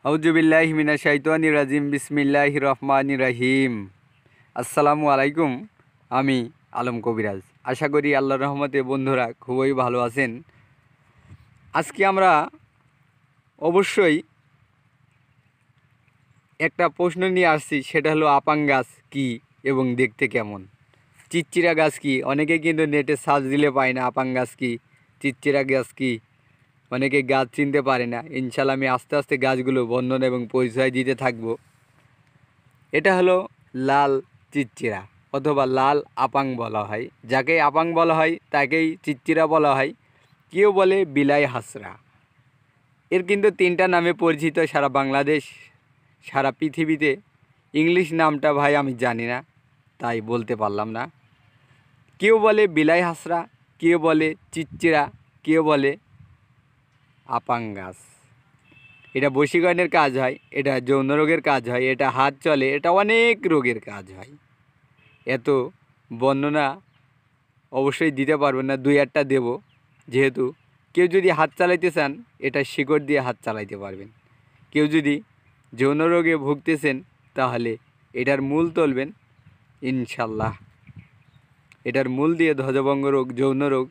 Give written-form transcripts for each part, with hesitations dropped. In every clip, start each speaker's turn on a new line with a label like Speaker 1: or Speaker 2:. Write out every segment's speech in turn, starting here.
Speaker 1: আউযুবিল্লাহি মিনাশ শাইতানির রাজিম বিসমিল্লাহির রহমানির রহিম। আসসালামু আলাইকুম। আমি আলম কবিরাজ। আশা করি আল্লাহর রহমতে বন্ধুরা খুবই ভালো আছেন। আজকে আমরা অবশ্যই একটা প্রশ্ন নিয়ে আসছি, সেটা হলো আপাং গাছ কী এবং দেখতে কেমন। চিচ্চিরা গাছ কী, অনেকে কিন্তু নেটে সার্চ দিলে পায় না আপাং গাছ কী, চিচ্চিরা গাছ কী, অনেকে গাছ চিনতে পারে না। ইনশাল্লাহ আমি আস্তে আস্তে গাছগুলো বর্ণনা এবং পরিচয় দিতে থাকবো। এটা হলো লাল চিচ্চিরা অথবা লাল আপাং বলা হয়। যাকে আপাং বলা হয় তাকেই চিচ্চিরা বলা হয়। কেউ বলে বিলাই হাসরা। এর কিন্তু তিনটা নামে পরিচিত সারা বাংলাদেশ, সারা পৃথিবীতে। ইংলিশ নামটা ভাই আমি জানি না, তাই বলতে পারলাম না। কেউ বলে বিলাই হাসরা, কেউ বলে চিচ্চিরা, কেউ বলে আপাং গাছ। এটা বশীকরণের কাজ হয়, এটা যৌন রোগের কাজ হয়, এটা হাত চলে, এটা অনেক রোগের কাজ হয়। এত বর্ণনা অবশ্যই দিতে পারবেন না, দুই একটা দেব। যেহেতু কেউ যদি হাত চালাইতে চান, এটা শিকড় দিয়ে হাত চালাইতে পারবেন। কেউ যদি যৌন রোগে ভুগতেছেন, তাহলে এটার মূল তুলবেন ইনশাল্লাহ। এটার মূল দিয়ে ধ্বজভঙ্গ রোগ, যৌন রোগ,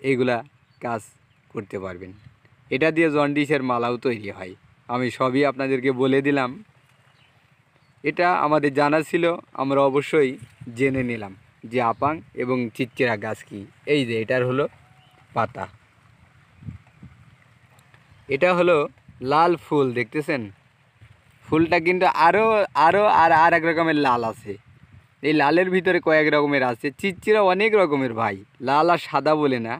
Speaker 1: এইগুলা কাজ করতে পারবেন। এটা দিয়ে জন্ডিসের মালাও তৈরি হয়। আমি সবই আপনাদেরকে বলে দিলাম। এটা আমাদের জানা ছিল, আমরা অবশ্যই জেনে নিলাম যে আপাং এবং চিচ্চিরা গাছ কী। এই যে এটার হলো পাতা, এটা হলো লাল ফুল, দেখতেছেন? ফুলটা কিন্তু আরও আরও আর এক রকমের লাল আছে। এই লালের ভিতরে কয়েক রকমের আছে। চিচ্চিরা অনেক রকমের ভাই, লাল আর সাদা বলে না,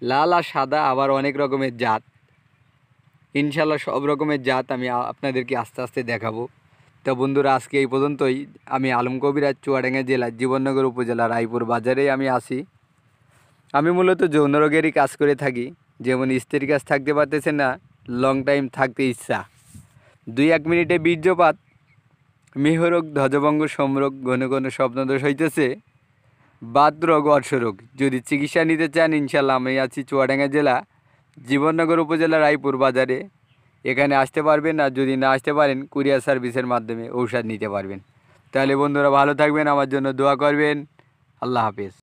Speaker 1: লাল আর সাদা আবার অনেক রকমের জাত। ইনশাল্লাহ সব রকমের জাত আমি আপনাদেরকে আস্তে আস্তে দেখাবো। তো বন্ধুরা, আজকে এই পর্যন্তই। আমি আলম কবিরাজ, চুয়াডাঙ্গা জেলা, জীবননগর উপজেলা, রায়পুর বাজারেই আমি আসি। আমি মূলত যৌন রোগেরই কাজ করে থাকি। যেমন স্ত্রীর কাছ থাকতে পারতেছে না, লং টাইম থাকতে ইচ্ছা, 2-1 মিনিটে বীর্যপাত, মেহরোগ, ধ্বজভঙ্গ, সমরোগ, ঘন ঘন স্বপ্নদোষ হইতেছে, বাতরোগ, অর্শরোগ, যদি চিকিৎসা নিতে চান, ইনশাল্লাহ আমি আছি চুয়াডাঙ্গা জেলা, জীবননগর উপজেলা, রায়পুর বাজারে। এখানে আসতে পারবেন। আর যদি না আসতে পারেন, কুরিয়ার সার্ভিসের মাধ্যমে ঔষধ নিতে পারবেন। তাহলে বন্ধুরা ভালো থাকবেন, আমার জন্য দোয়া করবেন। আল্লাহ হাফেজ।